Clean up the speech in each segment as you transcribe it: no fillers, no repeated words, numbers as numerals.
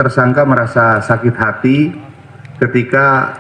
Tersangka merasa sakit hati ketika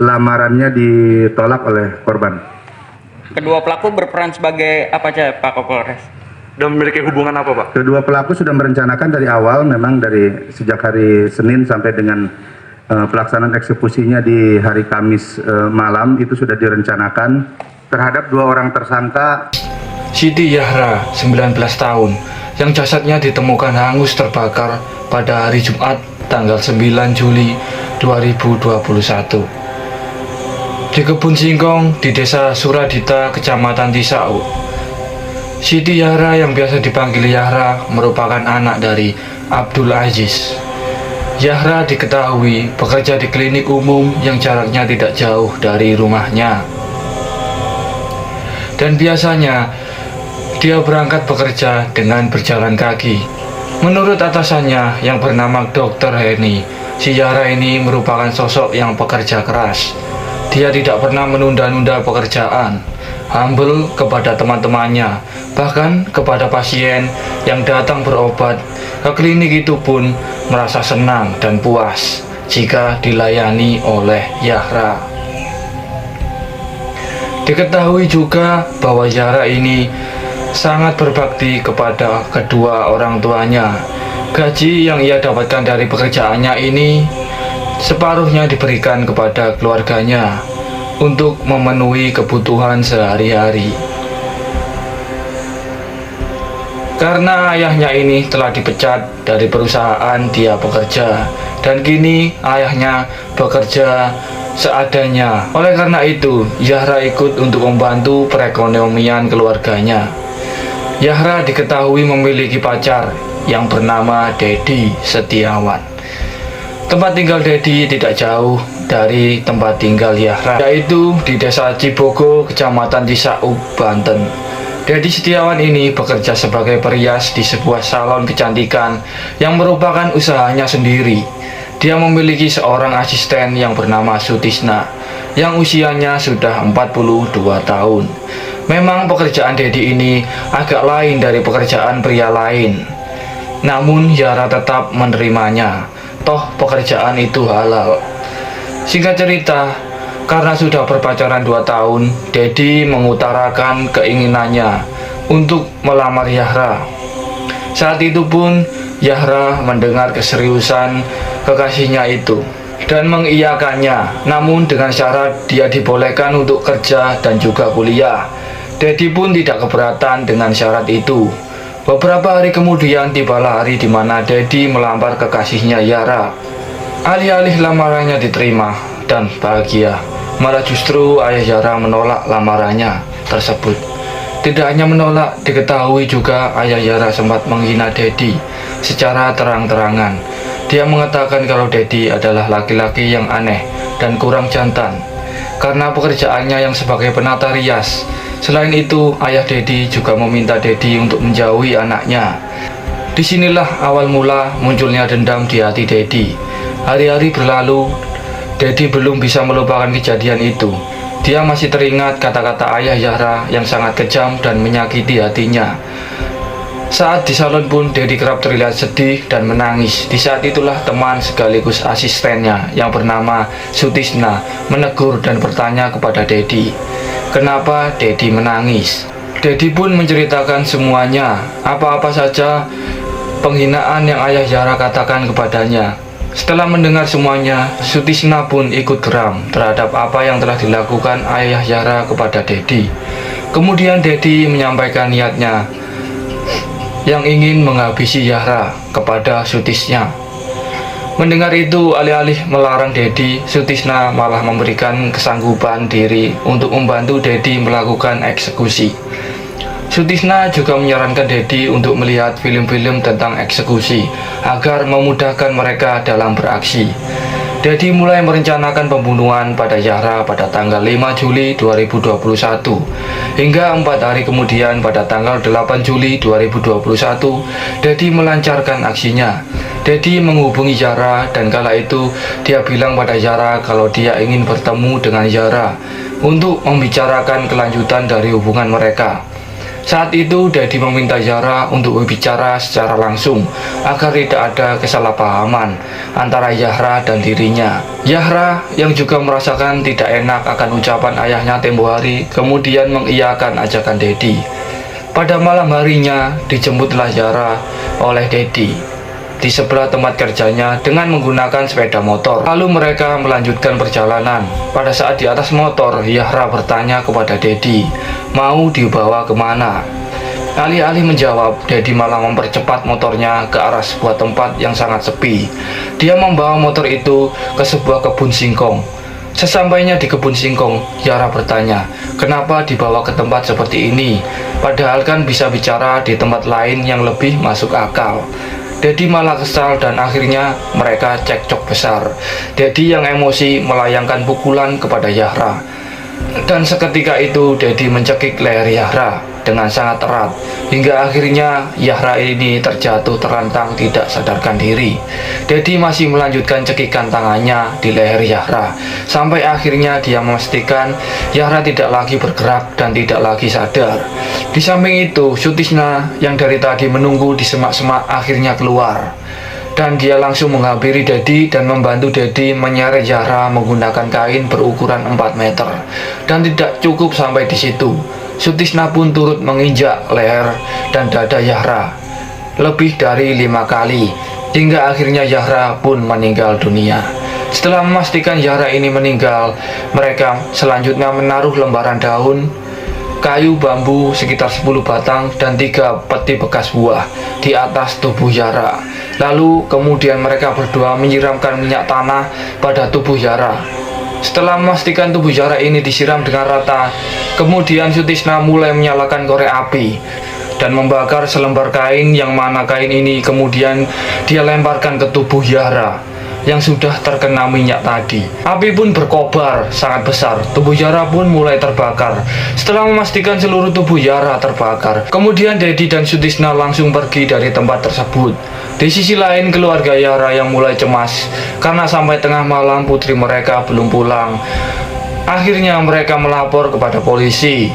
lamarannya ditolak oleh korban. Kedua pelaku berperan sebagai apa aja, Pak Kapolres? Dan memiliki hubungan apa, Pak? Kedua pelaku sudah merencanakan dari awal, memang dari sejak hari Senin sampai dengan pelaksanaan eksekusinya di hari Kamis malam itu sudah direncanakan. Terhadap dua orang tersangka, Siti Yahra, 19 tahun, yang jasadnya ditemukan hangus terbakar pada hari Jumat tanggal 9 Juli 2021 di kebun singkong di desa Suradita, kecamatan Tisau. Siti Yahra yang biasa dipanggil Yahra merupakan anak dari Abdul Aziz. Yahra diketahui bekerja di klinik umum yang jaraknya tidak jauh dari rumahnya. Dan biasanya dia berangkat bekerja dengan berjalan kaki. Menurut atasannya yang bernama Dr. Heni, si Yahra ini merupakan sosok yang pekerja keras. Dia tidak pernah menunda-nunda pekerjaan, humble kepada teman-temannya, bahkan kepada pasien yang datang berobat ke klinik itu pun merasa senang dan puas jika dilayani oleh Yahra. Diketahui juga bahwa Yahra ini sangat berbakti kepada kedua orang tuanya. Gaji yang ia dapatkan dari pekerjaannya ini separuhnya diberikan kepada keluarganya untuk memenuhi kebutuhan sehari-hari. Karena ayahnya ini telah dipecat dari perusahaan dia bekerja, dan kini ayahnya bekerja seadanya. Oleh karena itu, Yahra ikut untuk membantu perekonomian keluarganya. Yahra diketahui memiliki pacar yang bernama Dedi Setiawan. Tempat tinggal Dedi tidak jauh dari tempat tinggal Yahra, yaitu di desa Cibogo, kecamatan Tisau, Banten. Dedi Setiawan ini bekerja sebagai perias di sebuah salon kecantikan yang merupakan usahanya sendiri. Dia memiliki seorang asisten yang bernama Sutisna, yang usianya sudah 42 tahun. Memang pekerjaan Dedi ini agak lain dari pekerjaan pria lain. Namun Yahra tetap menerimanya, toh pekerjaan itu halal. Singkat cerita, karena sudah berpacaran 2 tahun, Dedi mengutarakan keinginannya untuk melamar Yahra. Saat itu pun Yahra mendengar keseriusan kekasihnya itu dan mengiyakannya, namun dengan syarat dia dibolehkan untuk kerja dan juga kuliah. Dedi pun tidak keberatan dengan syarat itu. Beberapa hari kemudian tibalah hari di mana Dedi melamar kekasihnya Yahra. Alih-alih lamarannya diterima dan bahagia, malah justru ayah Yahra menolak lamarannya tersebut. Tidak hanya menolak, diketahui juga ayah Yahra sempat menghina Dedi secara terang-terangan. Dia mengatakan kalau Dedi adalah laki-laki yang aneh dan kurang jantan karena pekerjaannya yang sebagai penata rias. Selain itu, ayah Dedi juga meminta Dedi untuk menjauhi anaknya. Disinilah awal mula munculnya dendam di hati Dedi. Hari-hari berlalu, Dedi belum bisa melupakan kejadian itu. Dia masih teringat kata-kata ayah Yahra yang sangat kejam dan menyakiti hatinya. Saat di salon pun Dedi kerap terlihat sedih dan menangis. Di saat itulah teman sekaligus asistennya yang bernama Sutisna menegur dan bertanya kepada Dedi, kenapa Dedi menangis. Dedi pun menceritakan semuanya, apa-apa saja penghinaan yang ayah Yahra katakan kepadanya. Setelah mendengar semuanya, Sutisna pun ikut geram terhadap apa yang telah dilakukan ayah Yahra kepada Dedi. Kemudian Dedi menyampaikan niatnya yang ingin menghabisi Yahra kepada Sutisna. Mendengar itu, alih-alih melarang Dedi, Sutisna malah memberikan kesanggupan diri untuk membantu Dedi melakukan eksekusi. Sutisna juga menyarankan Dedi untuk melihat film-film tentang eksekusi agar memudahkan mereka dalam beraksi. Dedi mulai merencanakan pembunuhan pada Yahra pada tanggal 5 Juli 2021 hingga 4 hari kemudian pada tanggal 8 Juli 2021 Dedi melancarkan aksinya. Dedi menghubungi Yahra dan kala itu dia bilang pada Yahra kalau dia ingin bertemu dengan Yahra untuk membicarakan kelanjutan dari hubungan mereka. Saat itu Dedi meminta Yahra untuk berbicara secara langsung agar tidak ada kesalahpahaman antara Yahra dan dirinya. Yahra yang juga merasakan tidak enak akan ucapan ayahnya tempo hari kemudian mengiyakan ajakan Dedi. Pada malam harinya dijemputlah Yahra oleh Dedi di sebelah tempat kerjanya dengan menggunakan sepeda motor. Lalu mereka melanjutkan perjalanan. Pada saat di atas motor, Yahra bertanya kepada Dedi, mau dibawa kemana? Alih-alih menjawab, Dedi malah mempercepat motornya ke arah sebuah tempat yang sangat sepi. Dia membawa motor itu ke sebuah kebun singkong. Sesampainya di kebun singkong, Yahra bertanya, kenapa dibawa ke tempat seperti ini? Padahal kan bisa bicara di tempat lain yang lebih masuk akal. Dedi malah kesal dan akhirnya mereka cekcok besar. Dedi yang emosi melayangkan pukulan kepada Yahra. Dan seketika itu Dedi mencekik leher Yahra dengan sangat erat hingga akhirnya Yahra ini terjatuh terlentang tidak sadarkan diri. Dedi masih melanjutkan cekikan tangannya di leher Yahra sampai akhirnya dia memastikan Yahra tidak lagi bergerak dan tidak lagi sadar. Di samping itu Sutisna yang dari tadi menunggu di semak-semak akhirnya keluar dan dia langsung menghampiri Dedi dan membantu Dedi menyeret Yahra menggunakan kain berukuran 4 meter. Dan tidak cukup sampai di situ, Sutisna pun turut menginjak leher dan dada Yahra lebih dari 5 kali hingga akhirnya Yahra pun meninggal dunia. Setelah memastikan Yahra ini meninggal, mereka selanjutnya menaruh lembaran daun, kayu bambu sekitar 10 batang dan 3 peti bekas buah di atas tubuh Yahra. Lalu kemudian mereka berdua menyiramkan minyak tanah pada tubuh Yahra. Setelah memastikan tubuh Yahra ini disiram dengan rata, kemudian Sutisna mulai menyalakan korek api dan membakar selembar kain yang mana kain ini kemudian dia lemparkan ke tubuh Yahra yang sudah terkena minyak tadi. Api pun berkobar sangat besar. Tubuh Yahra pun mulai terbakar. Setelah memastikan seluruh tubuh Yahra terbakar, kemudian Dedi dan Sutisna langsung pergi dari tempat tersebut. Di sisi lain, keluarga Yahra yang mulai cemas karena sampai tengah malam putri mereka belum pulang. Akhirnya mereka melapor kepada polisi.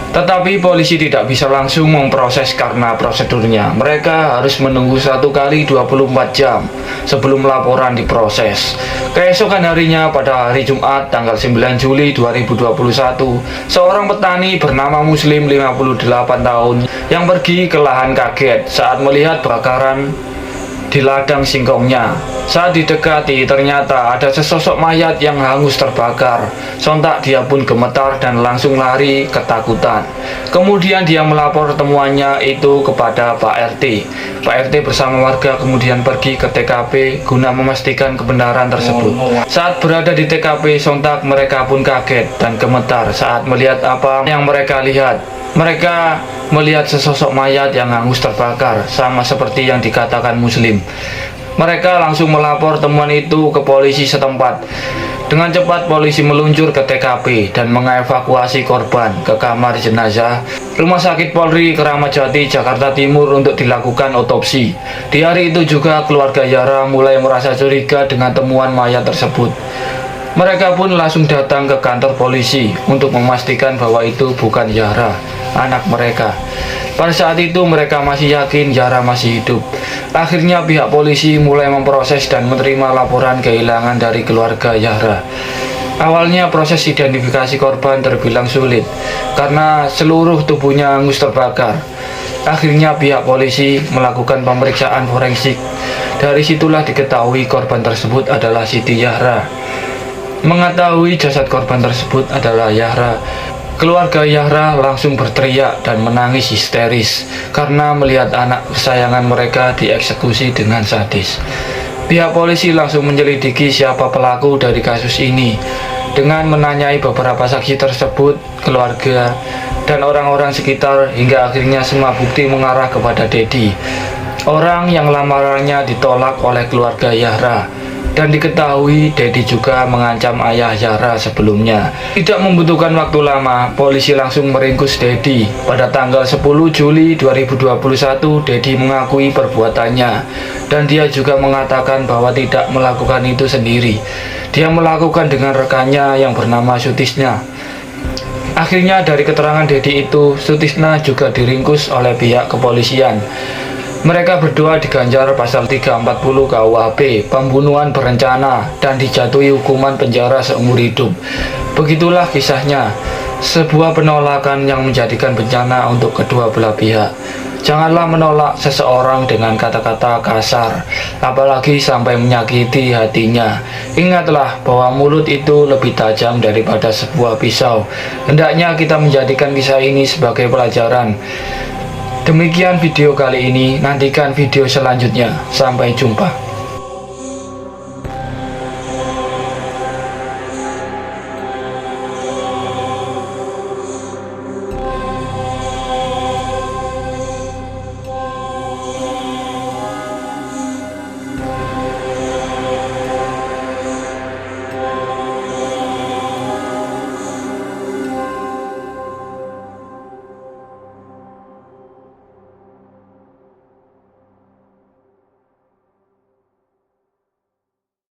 Tetapi polisi tidak bisa langsung memproses karena prosedurnya. Mereka harus menunggu 1 kali 24 jam sebelum laporan diproses. Keesokan harinya pada hari Jumat tanggal 9 Juli 2021, seorang petani bernama Muslim 58 tahun yang pergi ke lahan kaget saat melihat bakaran di ladang singkongnya. Saat didekati, ternyata ada sesosok mayat yang hangus terbakar. Sontak dia pun gemetar dan langsung lari ketakutan. Kemudian dia melapor temuannya itu kepada Pak RT. Pak RT bersama warga kemudian pergi ke TKP guna memastikan kebenaran tersebut. Saat berada di TKP, sontak mereka pun kaget dan gemetar saat melihat apa yang mereka lihat. Mereka melihat sesosok mayat yang hangus terbakar, sama seperti yang dikatakan Muslim. Mereka langsung melapor temuan itu ke polisi setempat. Dengan cepat polisi meluncur ke TKP dan mengevakuasi korban ke kamar jenazah Rumah Sakit Polri Kramat Jati, Jakarta Timur untuk dilakukan otopsi. Di hari itu juga keluarga Yahra mulai merasa curiga dengan temuan mayat tersebut. Mereka pun langsung datang ke kantor polisi untuk memastikan bahwa itu bukan Yahra, anak mereka. Pada saat itu mereka masih yakin Yahra masih hidup. Akhirnya pihak polisi mulai memproses dan menerima laporan kehilangan dari keluarga Yahra. Awalnya proses identifikasi korban terbilang sulit karena seluruh tubuhnya hangus terbakar. Akhirnya pihak polisi melakukan pemeriksaan forensik. Dari situlah diketahui korban tersebut adalah Siti Yahra. Mengetahui jasad korban tersebut adalah Yahra, keluarga Yahra langsung berteriak dan menangis histeris karena melihat anak kesayangan mereka dieksekusi dengan sadis. Pihak polisi langsung menyelidiki siapa pelaku dari kasus ini dengan menanyai beberapa saksi tersebut, keluarga, dan orang-orang sekitar hingga akhirnya semua bukti mengarah kepada Dedi, orang yang lamarannya ditolak oleh keluarga Yahra. Dan diketahui Dedi juga mengancam ayah Yahra sebelumnya. Tidak membutuhkan waktu lama, polisi langsung meringkus Dedi. Pada tanggal 10 Juli 2021, Dedi mengakui perbuatannya. Dan dia juga mengatakan bahwa tidak melakukan itu sendiri. Dia melakukan dengan rekannya yang bernama Sutisna. Akhirnya dari keterangan Dedi itu, Sutisna juga diringkus oleh pihak kepolisian. Mereka berdua diganjar pasal 340 KUHP, pembunuhan berencana, dan dijatuhi hukuman penjara seumur hidup. Begitulah kisahnya, sebuah penolakan yang menjadikan bencana untuk kedua belah pihak. Janganlah menolak seseorang dengan kata-kata kasar, apalagi sampai menyakiti hatinya. Ingatlah bahwa mulut itu lebih tajam daripada sebuah pisau. Hendaknya kita menjadikan kisah ini sebagai pelajaran. Demikian video kali ini, nantikan video selanjutnya. Sampai jumpa.